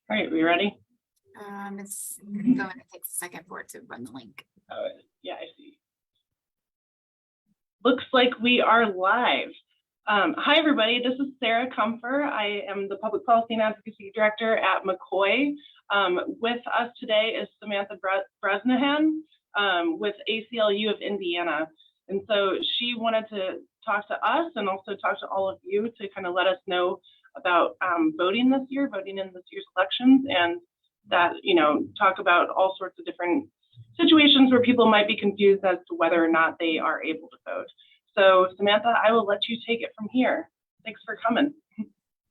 All right, we ready? It's going to take a second for it to run the link. Oh, yeah, I see. Looks like we are live. Hi, everybody. This is Sarah Comfer. I am the Public Policy and Advocacy Director at McCoy. With us today is Samantha Bresnahan with ACLU of Indiana. And so she wanted to talk to us and also talk to all of you to kind of let us know about voting in this year's elections, and that, talk about all sorts of different situations where people might be confused as to whether or not they are able to vote. So Samantha, I will let you take it from here. Thanks for coming.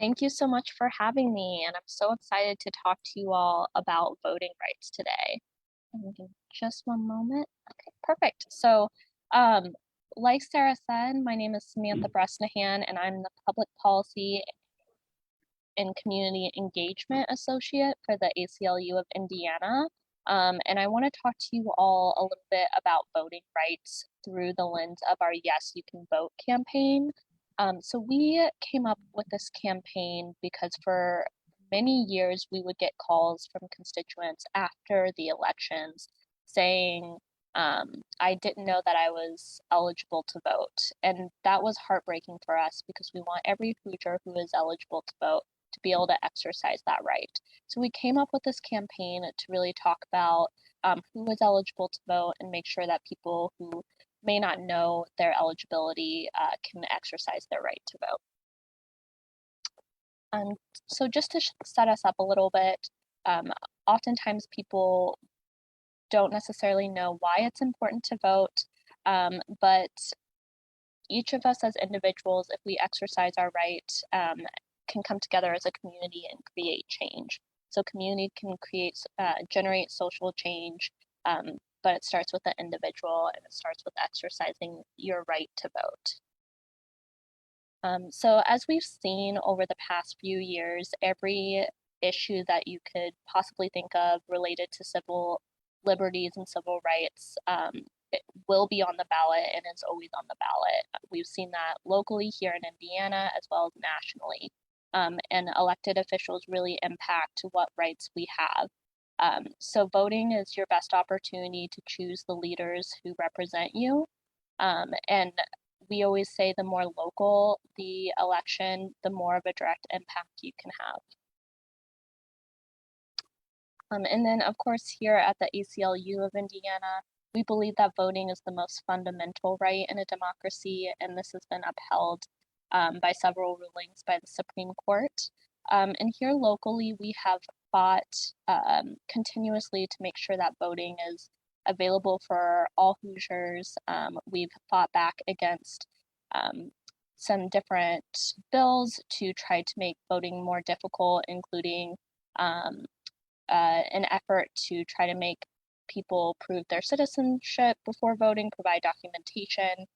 Thank you so much for having me, and I'm so excited to talk to you all about voting rights today. Just one moment. Okay, perfect. So, like Sarah said, my name is Samantha Bresnahan, and I'm the Public Policy and Community Engagement Associate for the ACLU of Indiana. And I want to talk to you all a little bit about voting rights through the lens of our Yes, You Can Vote campaign. So we came up with this campaign because for many years we would get calls from constituents after the elections saying, I didn't know that I was eligible to vote. And that was heartbreaking for us because we want every Hoosier who is eligible to vote to be able to exercise that right. So we came up with this campaign to really talk about who is eligible to vote and make sure that people who may not know their eligibility can exercise their right to vote. So just to set us up a little bit, oftentimes people don't necessarily know why it's important to vote, but each of us as individuals, if we exercise our right, can come together as a community and create change. So community can generate social change, but it starts with the individual and it starts with exercising your right to vote. So as we've seen over the past few years, every issue that you could possibly think of related to civil liberties and civil rights it will be on the ballot and is always on the ballot. We've seen that locally here in Indiana as well as nationally. And elected officials really impact what rights we have. So voting is your best opportunity to choose the leaders who represent you. And we always say the more local the election, the more of a direct impact you can have. And then, of course, here at the ACLU of Indiana, we believe that voting is the most fundamental right in a democracy, and this has been upheld by several rulings by the Supreme Court. And here locally, we have fought continuously to make sure that voting is available for all Hoosiers. We've fought back against some different bills to try to make voting more difficult, including an effort to try to make people prove their citizenship before voting, provide documentation,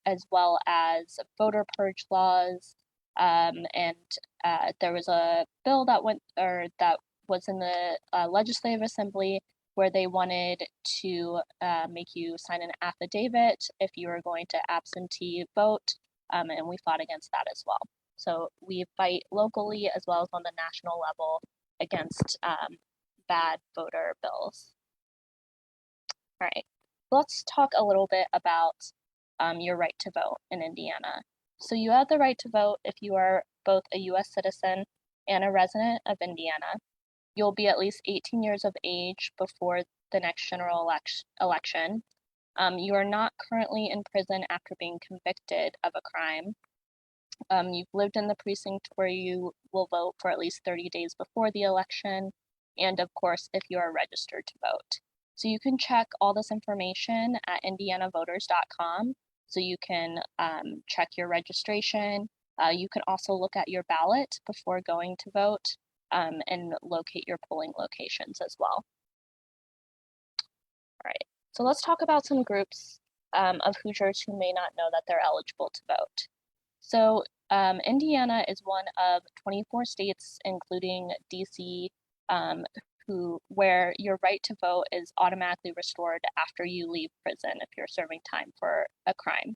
as well as voter purge laws. And there was a bill that was in the Legislative Assembly where they wanted to make you sign an affidavit if you were going to absentee vote, and we fought against that as well. So we fight locally as well as on the national level against bad voter bills. All right, let's talk a little bit about your right to vote in Indiana. So you have the right to vote if you are both a U.S. citizen and a resident of Indiana. You'll be at least 18 years of age before the next general election. You are not currently in prison after being convicted of a crime. You've lived in the precinct where you will vote for at least 30 days before the election, and of course, if you are registered to vote. So you can check all this information at indianavoters.com. So you can check your registration. You can also look at your ballot before going to vote and locate your polling locations as well. All right, so let's talk about some groups of Hoosiers who may not know that they're eligible to vote. So Indiana is one of 24 states, including DC, where your right to vote is automatically restored after you leave prison if you're serving time for a crime.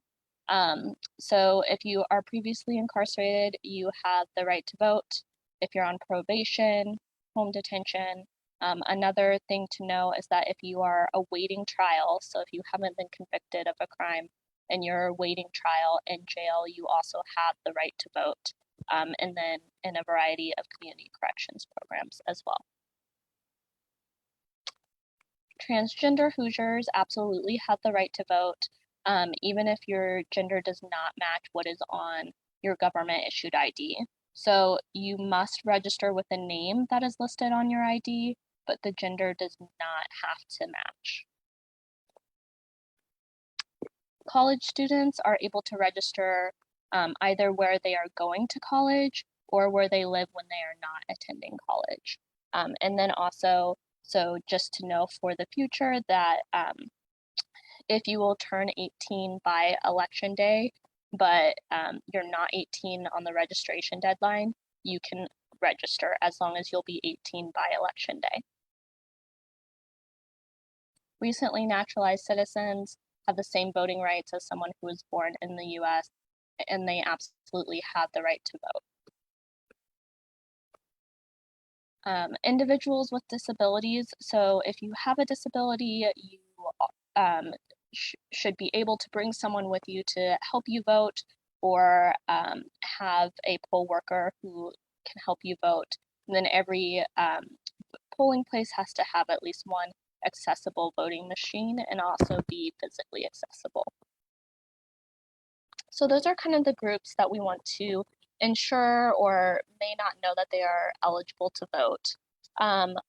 So if you are previously incarcerated, you have the right to vote. if you're on probation, home detention. Another thing to know is that if you are awaiting trial, so if you haven't been convicted of a crime and you're awaiting trial in jail, you also have the right to vote, and then in a variety of community corrections programs as well. Transgender Hoosiers absolutely have the right to vote, even if your gender does not match what is on your government issued ID. So you must register with a name that is listed on your ID, but the gender does not have to match. College students are able to register either where they are going to college or where they live when they are not attending college. And then also, so just to know for the future that if you will turn 18 by election day, but you're not 18 on the registration deadline, you can register as long as you'll be 18 by election day. Recently naturalized citizens have the same voting rights as someone who was born in the US, and they absolutely have the right to vote. Individuals with disabilities, so if you have a disability, you should be able to bring someone with you to help you vote, or have a poll worker who can help you vote. And then every polling place has to have at least one accessible voting machine and also be physically accessible. So those are kind of the groups that we want to ensure or may not know that they are eligible to vote.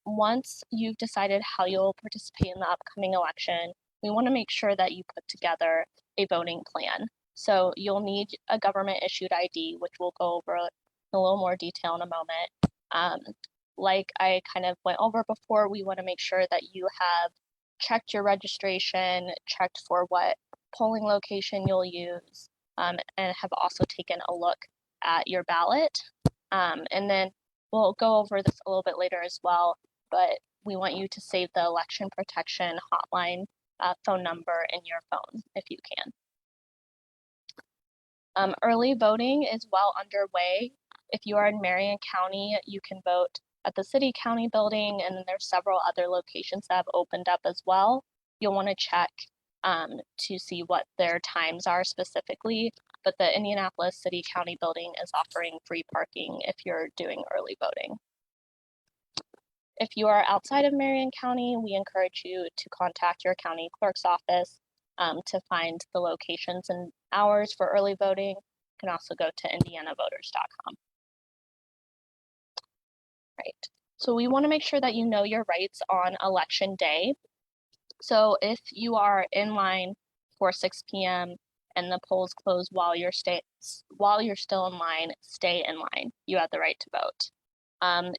Once you've decided how you'll participate in the upcoming election, we want to make sure that you put together a voting plan. So you'll need a government issued ID, which we'll go over in a little more detail in a moment. Like I kind of went over before, we want to make sure that you have checked your registration, checked for what polling location you'll use, and have also taken a look at your ballot. And then we'll go over this a little bit later as well, but we want you to save the election protection hotline phone number in your phone if you can. Early voting is well underway. If you are in Marion County, you can vote at the city county building, and then there's several other locations that have opened up as well. You'll want to check to see what their times are specifically, but the Indianapolis City County building is offering free parking if you're doing early voting. If you are outside of Marion County, we encourage you to contact your county clerk's office to find the locations and hours for early voting. You can also go to indianavoters.com. Right. So we want to make sure that you know your rights on election day. So if you are in line for 6 p.m. and the polls close while you're still in line, stay in line. You have the right to vote.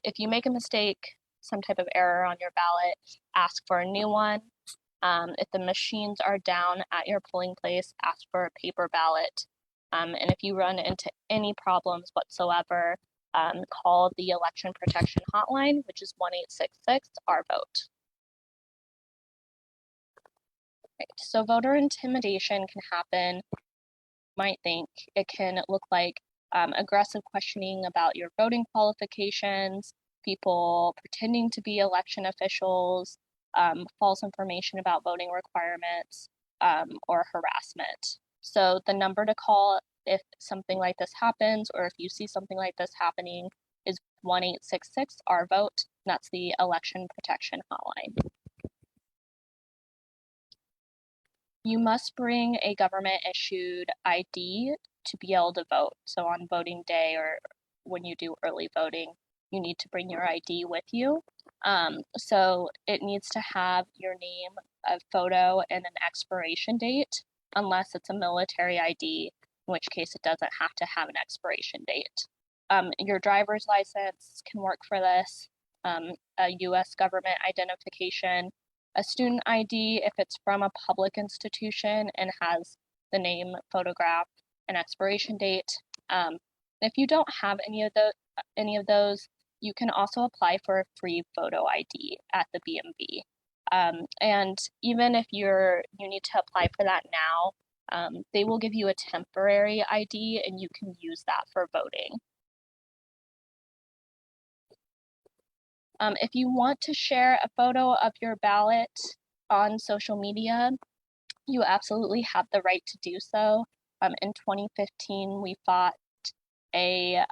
If you make a mistake, some type of error on your ballot, ask for a new one. If the machines are down at your polling place, ask for a paper ballot. And if you run into any problems whatsoever, call the election protection hotline, which is 1-866-OUR-VOTE. Right. So voter intimidation can happen. You might think it can look like aggressive questioning about your voting qualifications, people pretending to be election officials, false information about voting requirements, or harassment. So the number to call if something like this happens, or if you see something like this happening, is 1-866-OUR-VOTE. That's the election protection hotline. You must bring a government issued ID to be able to vote. So on voting day or when you do early voting, you need to bring your ID with you. So it needs to have your name, a photo, and an expiration date, unless it's a military ID, in which case it doesn't have to have an expiration date. Your driver's license can work for this, a US government identification, a student ID if it's from a public institution and has the name, photograph, and expiration date. If you don't have any of those, you can also apply for a free photo ID at the BMV. And even if you need to apply for that now, they will give you a temporary ID and you can use that for voting. If you want to share a photo of your ballot on social media, you absolutely have the right to do so. In 2015, we fought a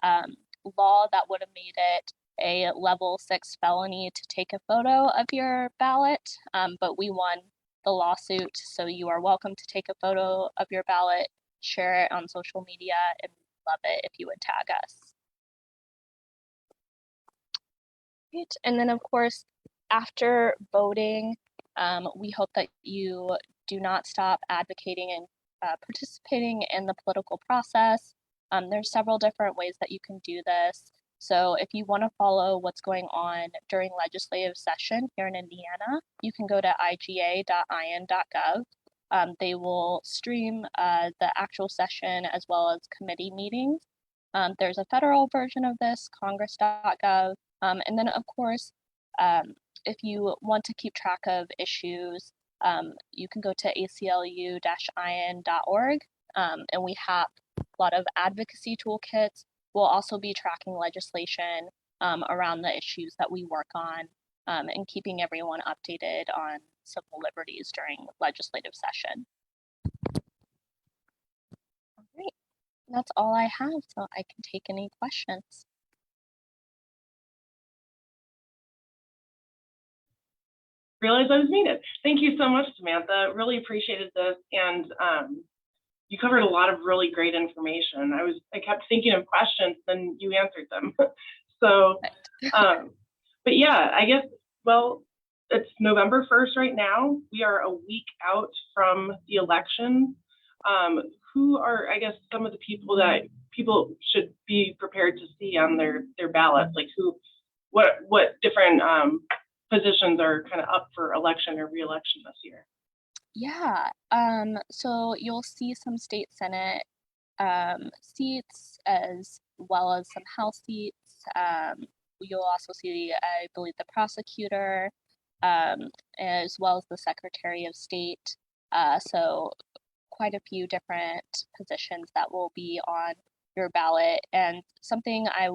law that would have made it a level 6 felony to take a photo of your ballot, but we won the lawsuit, so you are welcome to take a photo of your ballot, share it on social media, and we'd love it if you would tag us. Right. And then, of course, after voting, we hope that you do not stop advocating and participating in the political process. There's several different ways that you can do this. So if you want to follow what's going on during legislative session here in Indiana, you can go to iga.in.gov. They will stream the actual session as well as committee meetings. There's a federal version of this, congress.gov. And then, of course, if you want to keep track of issues, you can go to aclu-in.org, and we have a lot of advocacy toolkits. We'll also be tracking legislation around the issues that we work on and keeping everyone updated on civil liberties during legislative session. All right, that's all I have, so I can take any questions. Realized I was muted. Thank you so much, Samantha. Really appreciated this, and you covered a lot of really great information. I kept thinking of questions, then you answered them. So, but yeah, I guess, well, it's November 1st right now. We are a week out from the election. Who are, I guess, some of the people that people should be prepared to see on their ballots? Like what different positions are kind of up for election or re-election this year? Yeah, so you'll see some state senate seats as well as some House seats. You'll also see, I believe, the prosecutor as well as the Secretary of State. So quite a few different positions that will be on your ballot. And something I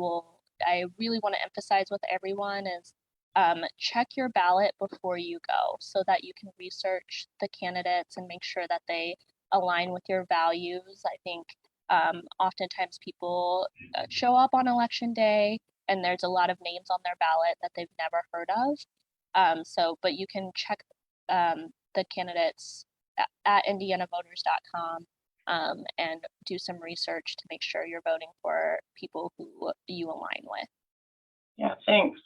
really want to emphasize with everyone is check your ballot before you go so that you can research the candidates and make sure that they align with your values. I think oftentimes people show up on election day and there's a lot of names on their ballot that they've never heard of. But you can check the candidates at indianavoters.com and do some research to make sure you're voting for people who you align with. Yeah, thanks.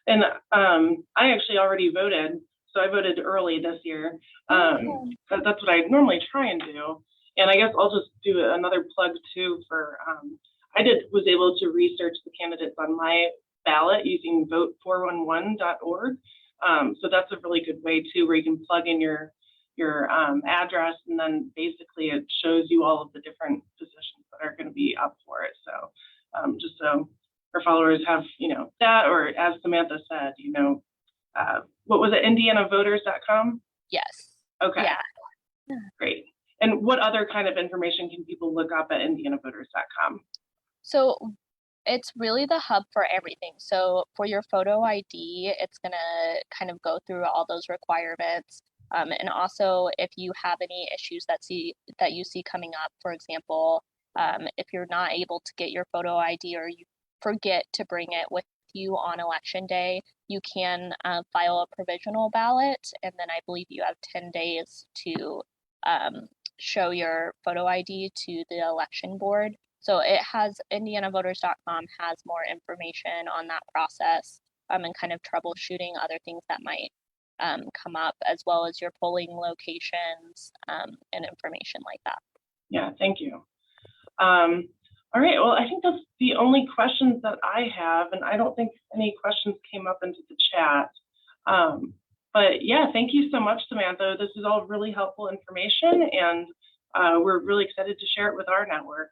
And I actually already voted, so I voted early this year. That's what I normally try and do. And I guess I'll just do another plug too for, I was able to research the candidates on my ballot using vote411.org. So that's a really good way too, where you can plug in your address, and then basically it shows you all of the different positions that are going to be up for it. So just so our followers have, that, or as Samantha said, what was it, indianavoters.com? Yes. Okay. Yeah. Great. And what other kind of information can people look up at indianavoters.com? So it's really the hub for everything. So for your photo ID, it's going to kind of go through all those requirements. And also, if you have any issues that you see coming up, for example, if you're not able to get your photo ID or you forget to bring it with you on election day, you can file a provisional ballot, and then I believe you have 10 days to show your photo ID to the election board. So indianavoters.com has more information on that process and kind of troubleshooting other things that might come up, as well as your polling locations and information like that. Yeah, thank you. All right, well, I think that's the only questions that I have, and I don't think any questions came up into the chat. But yeah, thank you so much, Samantha. This is all really helpful information, and we're really excited to share it with our network.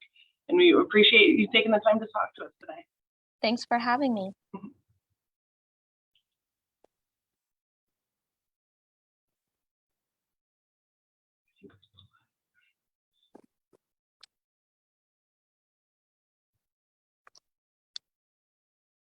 And we appreciate you taking the time to talk to us today. Thanks for having me.